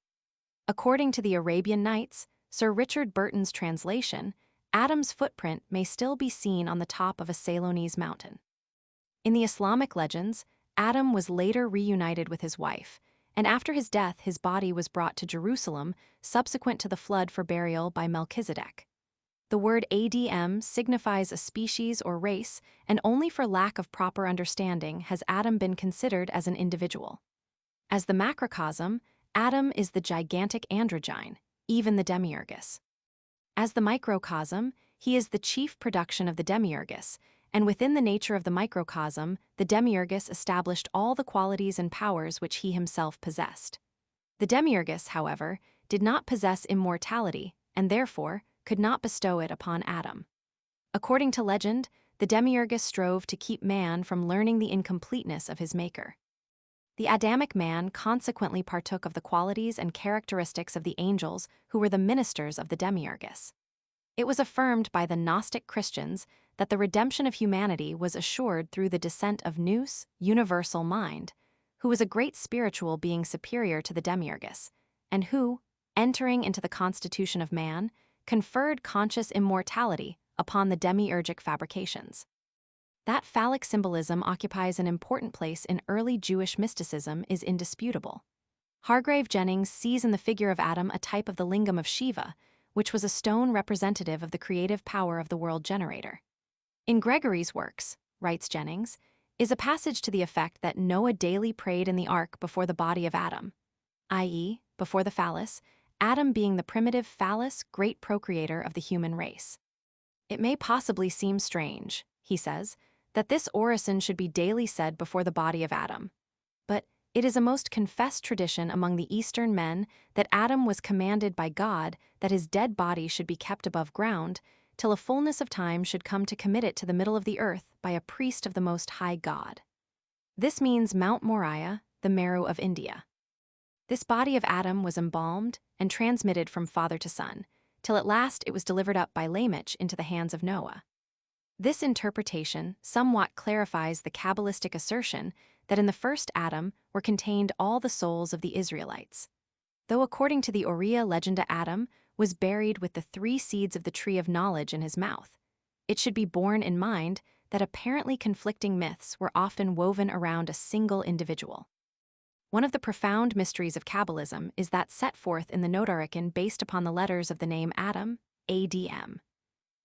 According to the Arabian Nights, Sir Richard Burton's translation, Adam's footprint may still be seen on the top of a Ceylonese mountain. In the Islamic legends, Adam was later reunited with his wife, and after his death his body was brought to Jerusalem subsequent to the flood for burial by Melchizedek. The word Adam signifies a species or race, and only for lack of proper understanding has Adam been considered as an individual. As the macrocosm, Adam is the gigantic androgyne, even the demiurgus. As the microcosm, he is the chief production of the demiurgus, and within the nature of the microcosm, the demiurgus established all the qualities and powers which he himself possessed. The demiurgus, however, did not possess immortality, and therefore could not bestow it upon Adam. According to legend, the demiurgus strove to keep man from learning the incompleteness of his maker. The Adamic man consequently partook of the qualities and characteristics of the angels who were the ministers of the demiurgus. It was affirmed by the Gnostic Christians that the redemption of humanity was assured through the descent of Nous, universal mind, who was a great spiritual being superior to the demiurgus, and who, entering into the constitution of man, conferred conscious immortality upon the demiurgic fabrications. That phallic symbolism occupies an important place in early Jewish mysticism is indisputable. Hargrave Jennings sees in the figure of Adam a type of the lingam of Shiva, which was a stone representative of the creative power of the world generator. In Gregory's works, writes Jennings, is a passage to the effect that Noah daily prayed in the ark before the body of Adam, i.e., before the phallus, Adam being the primitive phallus great procreator of the human race. It may possibly seem strange, he says, that this orison should be daily said before the body of Adam. But it is a most confessed tradition among the Eastern men that Adam was commanded by God that his dead body should be kept above ground, till a fullness of time should come to commit it to the middle of the earth by a priest of the Most High God. This means Mount Moriah, the Meru of India. This body of Adam was embalmed and transmitted from father to son, till at last it was delivered up by Lamech into the hands of Noah. This interpretation somewhat clarifies the Qabbalistic assertion that in the first Adam were contained all the souls of the Israelites. Though according to the Oriya legenda Adam was buried with the 3 seeds of the tree of knowledge in his mouth, it should be borne in mind that apparently conflicting myths were often woven around a single individual. One of the profound mysteries of Kabbalism is that set forth in the Notarican based upon the letters of the name Adam, ADM.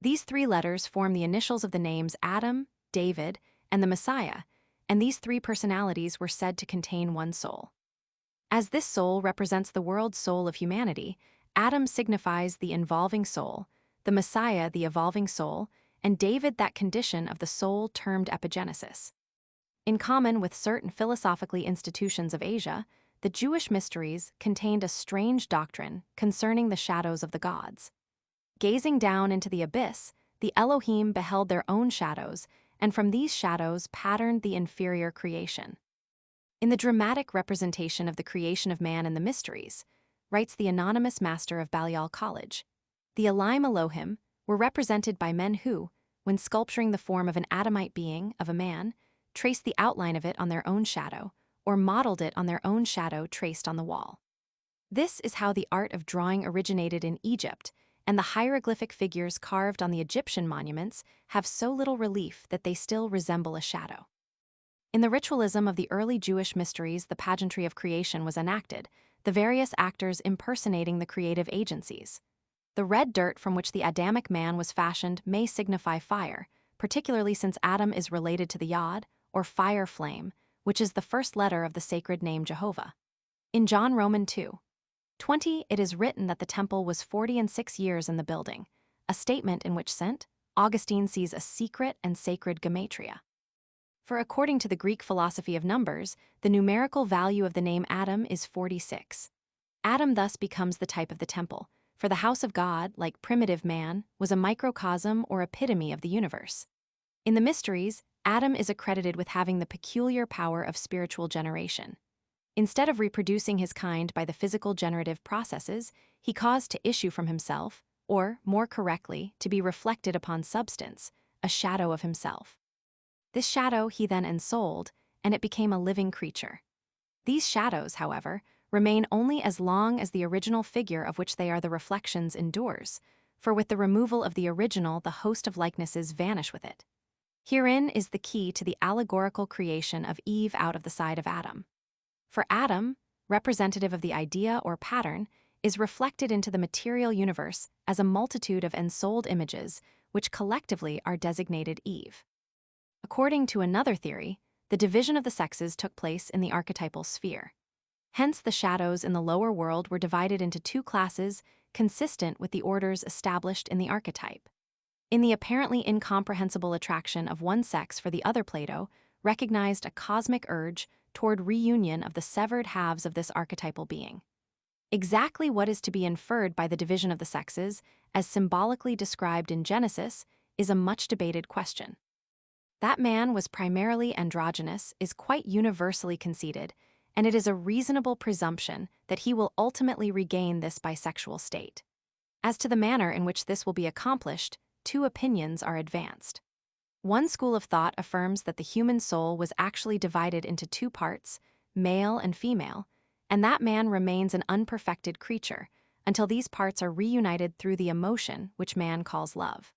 These 3 letters form the initials of the names Adam, David, and the Messiah, and these 3 personalities were said to contain one soul. As this soul represents the world soul of humanity, Adam signifies the involving soul, the Messiah the evolving soul, and David that condition of the soul termed epigenesis. In common with certain philosophically institutions of Asia, the Jewish mysteries contained a strange doctrine concerning the shadows of the gods. Gazing down into the abyss, the Elohim beheld their own shadows, and from these shadows patterned the inferior creation. In the dramatic representation of the creation of man in the mysteries, writes the anonymous master of Balliol College, the Elim Elohim were represented by men who, when sculpturing the form of an Adamite being, of a man, traced the outline of it on their own shadow, or modeled it on their own shadow traced on the wall. This is how the art of drawing originated in Egypt, and the hieroglyphic figures carved on the Egyptian monuments have so little relief that they still resemble a shadow. In the ritualism of the early Jewish mysteries, the pageantry of creation was enacted, the various actors impersonating the creative agencies. The red dirt from which the Adamic man was fashioned may signify fire, particularly since Adam is related to the Yod, or fire flame, which is the first letter of the sacred name Jehovah. In John Roman 2:20, it is written that the temple was 46 years in the building, a statement in which St. Augustine sees a secret and sacred gematria. For according to the Greek philosophy of numbers, the numerical value of the name Adam is 46. Adam thus becomes the type of the temple, for the house of God, like primitive man, was a microcosm or epitome of the universe. In the mysteries, Adam is accredited with having the peculiar power of spiritual generation. Instead of reproducing his kind by the physical generative processes, he caused to issue from himself, or, more correctly, to be reflected upon substance, a shadow of himself. This shadow he then ensouled, and it became a living creature. These shadows, however, remain only as long as the original figure of which they are the reflections endures, for with the removal of the original the host of likenesses vanish with it. Herein is the key to the allegorical creation of Eve out of the side of Adam. For Adam, representative of the idea or pattern, is reflected into the material universe as a multitude of ensouled images, which collectively are designated Eve. According to another theory, the division of the sexes took place in the archetypal sphere. Hence, the shadows in the lower world were divided into 2 classes consistent with the orders established in the archetype. In the apparently incomprehensible attraction of one sex for the other, Plato recognized a cosmic urge toward reunion of the severed halves of this archetypal being. Exactly what is to be inferred by the division of the sexes, as symbolically described in Genesis, is a much debated question. That man was primarily androgynous is quite universally conceded, and it is a reasonable presumption that he will ultimately regain this bisexual state. As to the manner in which this will be accomplished, 2 opinions are advanced. One school of thought affirms that the human soul was actually divided into 2 parts, male and female, and that man remains an unperfected creature, until these parts are reunited through the emotion which man calls love.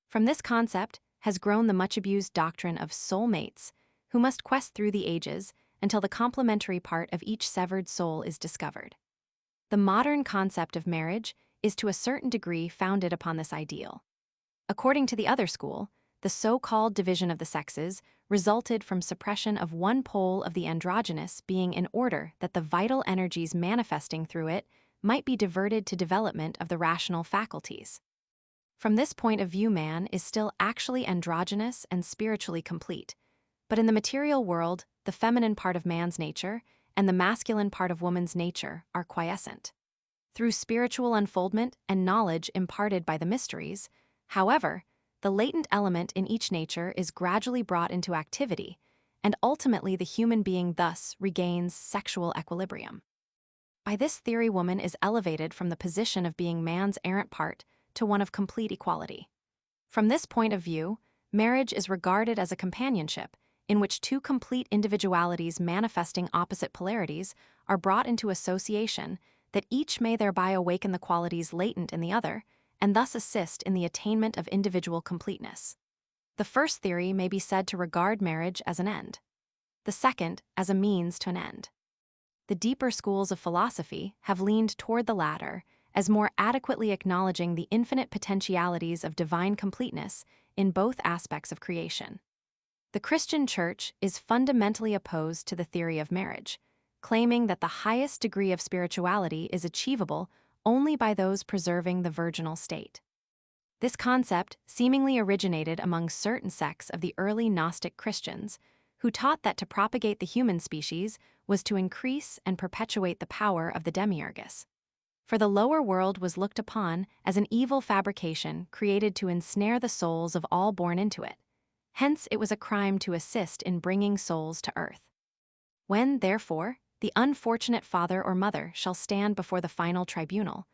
From this concept has grown the much-abused doctrine of soulmates, who must quest through the ages until the complementary part of each severed soul is discovered. The modern concept of marriage is to a certain degree founded upon this ideal. According to the other school, the so-called division of the sexes resulted from suppression of one pole of the androgynous being in order that the vital energies manifesting through it might be diverted to development of the rational faculties. From this point of view, man is still actually androgynous and spiritually complete, but in the material world, the feminine part of man's nature and the masculine part of woman's nature are quiescent. Through spiritual unfoldment and knowledge imparted by the mysteries, however, the latent element in each nature is gradually brought into activity, and ultimately the human being thus regains sexual equilibrium. By this theory, woman is elevated from the position of being man's errant part to one of complete equality. From this point of view, marriage is regarded as a companionship in which two complete individualities manifesting opposite polarities are brought into association, that each may thereby awaken the qualities latent in the other, and thus assist in the attainment of individual completeness. The first theory may be said to regard marriage as an end, the second as a means to an end. The deeper schools of philosophy have leaned toward the latter, as more adequately acknowledging the infinite potentialities of divine completeness in both aspects of creation. The Christian Church is fundamentally opposed to the theory of marriage, claiming that the highest degree of spirituality is achievable only by those preserving the virginal state. This concept seemingly originated among certain sects of the early Gnostic Christians, who taught that to propagate the human species was to increase and perpetuate the power of the demiurgus. For the lower world was looked upon as an evil fabrication created to ensnare the souls of all born into it. Hence, it was a crime to assist in bringing souls to earth. When, therefore, the unfortunate father or mother shall stand before the final tribunal,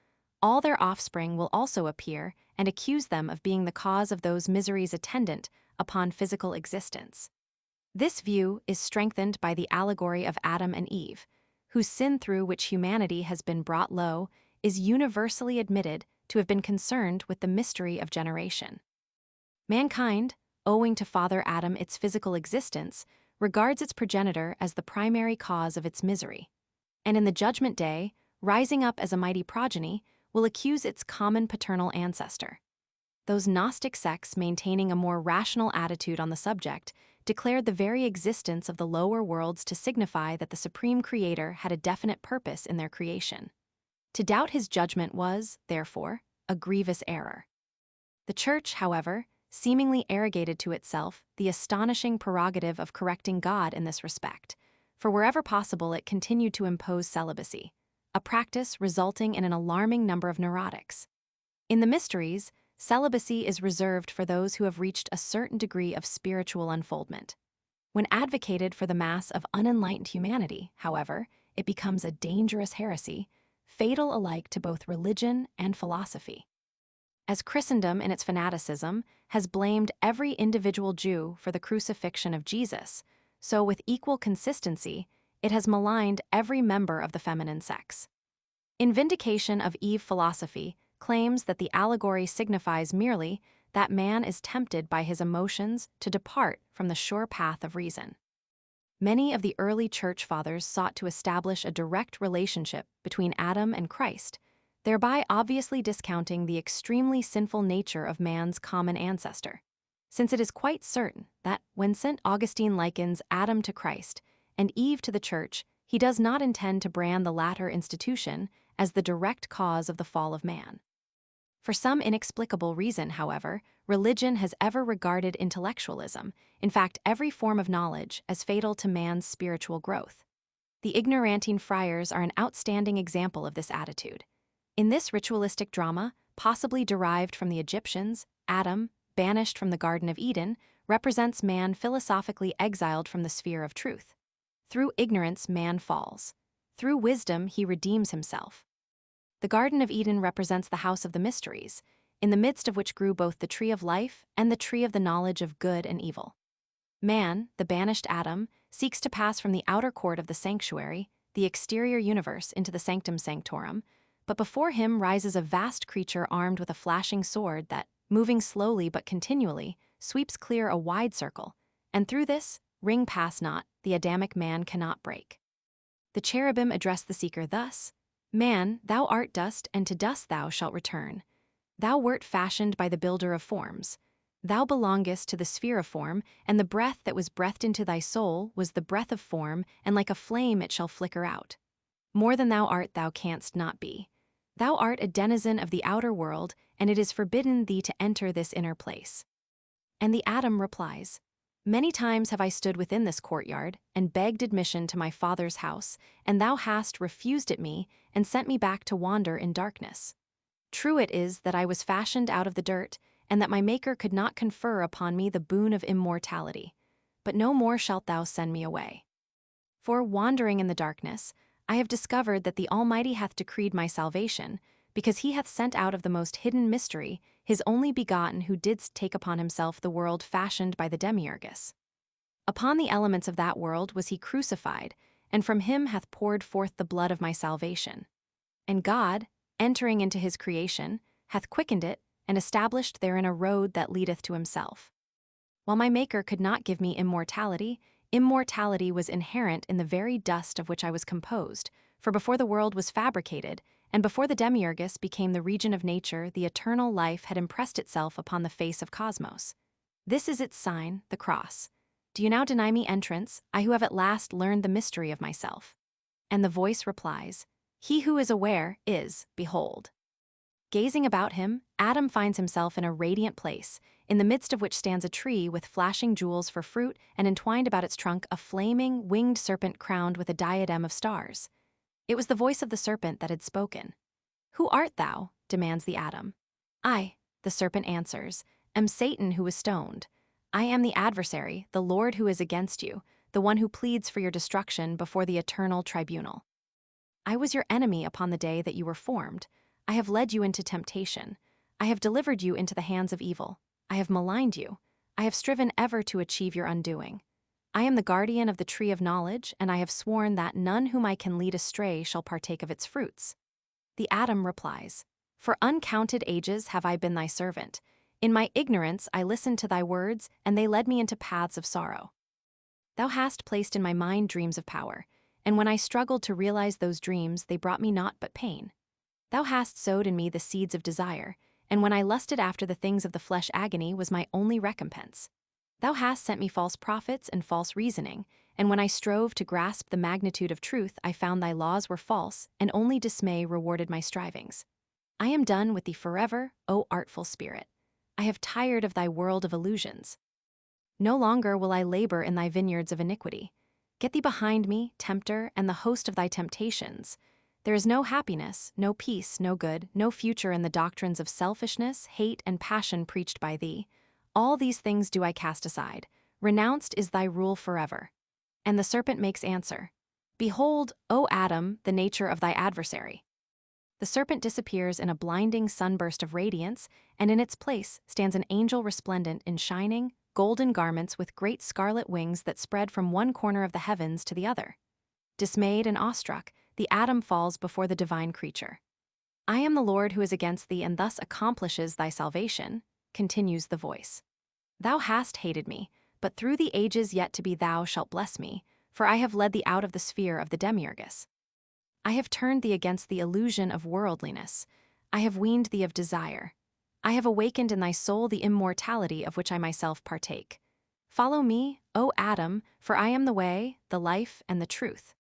all their offspring will also appear and accuse them of being the cause of those miseries attendant upon physical existence. This view is strengthened by the allegory of Adam and Eve, whose sin through which humanity has been brought low is universally admitted to have been concerned with the mystery of generation. Mankind, owing to Father Adam its physical existence, regards its progenitor as the primary cause of its misery, and in the judgment day, rising up as a mighty progeny, will accuse its common paternal ancestor. Those Gnostic sects maintaining a more rational attitude on the subject declared the very existence of the lower worlds to signify that the Supreme Creator had a definite purpose in their creation. To doubt his judgment was, therefore, a grievous error. The Church, however, seemingly arrogated to itself the astonishing prerogative of correcting God in this respect, for wherever possible it continued to impose celibacy, a practice resulting in an alarming number of neurotics. In the mysteries, celibacy is reserved for those who have reached a certain degree of spiritual unfoldment. When advocated for the mass of unenlightened humanity, however, it becomes a dangerous heresy, fatal alike to both religion and philosophy. As Christendom in its fanaticism has blamed every individual Jew for the crucifixion of Jesus, so with equal consistency, it has maligned every member of the feminine sex. In vindication of Eve philosophy, claims that the allegory signifies merely that man is tempted by his emotions to depart from the sure path of reason. Many of the early church fathers sought to establish a direct relationship between Adam and Christ, thereby obviously discounting the extremely sinful nature of man's common ancestor, since it is quite certain that when St. Augustine likens Adam to Christ and Eve to the Church, he does not intend to brand the latter institution as the direct cause of the fall of man. For some inexplicable reason, however, religion has ever regarded intellectualism, in fact every form of knowledge, as fatal to man's spiritual growth. The ignorantine friars are an outstanding example of this attitude. In this ritualistic drama, possibly derived from the Egyptians, Adam, banished from the Garden of Eden, represents man philosophically exiled from the sphere of truth. Through ignorance, man falls. Through wisdom, he redeems himself. The Garden of Eden represents the house of the mysteries, in the midst of which grew both the tree of life and the tree of the knowledge of good and evil. Man, the banished Adam, seeks to pass from the outer court of the sanctuary, the exterior universe, into the sanctum sanctorum, but before him rises a vast creature armed with a flashing sword that, moving slowly but continually, sweeps clear a wide circle, and through this, ring pass not, the Adamic man cannot break. The cherubim address the seeker thus: Man, thou art dust, and to dust thou shalt return. Thou wert fashioned by the builder of forms. Thou belongest to the sphere of form, and the breath that was breathed into thy soul was the breath of form, and like a flame it shall flicker out. More than thou art thou canst not be. Thou art a denizen of the outer world, and it is forbidden thee to enter this inner place. And the Adam replies, Many times have I stood within this courtyard, and begged admission to my Father's house, and thou hast refused it me, and sent me back to wander in darkness. True it is that I was fashioned out of the dirt, and that my Maker could not confer upon me the boon of immortality. But no more shalt thou send me away. For, wandering in the darkness, I have discovered that the Almighty hath decreed my salvation, because he hath sent out of the most hidden mystery his only begotten, who didst take upon himself the world fashioned by the Demiurgus. Upon the elements of that world was he crucified, and from him hath poured forth the blood of my salvation. And God, entering into his creation, hath quickened it, and established therein a road that leadeth to himself. While my Maker could not give me immortality, immortality was inherent in the very dust of which I was composed, for before the world was fabricated, and before the Demiurgus became the region of nature, the eternal life had impressed itself upon the face of cosmos. This is its sign, the cross. Do you now deny me entrance, I who have at last learned the mystery of myself? And the voice replies, He who is aware is, behold. Gazing about him, Adam finds himself in a radiant place, in the midst of which stands a tree with flashing jewels for fruit, and entwined about its trunk a flaming, winged serpent crowned with a diadem of stars. It was the voice of the serpent that had spoken. Who art thou? Demands the Adam. I, the serpent answers, am Satan who was stoned. I am the adversary, the Lord who is against you, the one who pleads for your destruction before the eternal tribunal. I was your enemy upon the day that you were formed. I have led you into temptation. I have delivered you into the hands of evil. I have maligned you. I have striven ever to achieve your undoing. I am the guardian of the tree of knowledge, and I have sworn that none whom I can lead astray shall partake of its fruits. The Adam replies, For uncounted ages have I been thy servant. In my ignorance I listened to thy words, and they led me into paths of sorrow. Thou hast placed in my mind dreams of power, and when I struggled to realize those dreams, they brought me naught but pain. Thou hast sowed in me the seeds of desire, and when I lusted after the things of the flesh, agony was my only recompense. Thou hast sent me false prophets and false reasoning, and when I strove to grasp the magnitude of truth, I found thy laws were false, and only dismay rewarded my strivings. I am done with thee forever, O artful spirit. I have tired of thy world of illusions. No longer will I labor in thy vineyards of iniquity. Get thee behind me, tempter, and the host of thy temptations. There is no happiness, no peace, no good, no future in the doctrines of selfishness, hate, and passion preached by thee. All these things do I cast aside. Renounced is thy rule forever. And the serpent makes answer, Behold, O Adam, the nature of thy adversary. The serpent disappears in a blinding sunburst of radiance, and in its place stands an angel resplendent in shining, golden garments with great scarlet wings that spread from one corner of the heavens to the other. Dismayed and awestruck, the Adam falls before the divine creature. I am the Lord who is against thee and thus accomplishes thy salvation, continues the voice. Thou hast hated me, but through the ages yet to be thou shalt bless me, for I have led thee out of the sphere of the Demiurgus. I have turned thee against the illusion of worldliness. I have weaned thee of desire. I have awakened in thy soul the immortality of which I myself partake. Follow me, O Adam, for I am the way, the life, and the truth.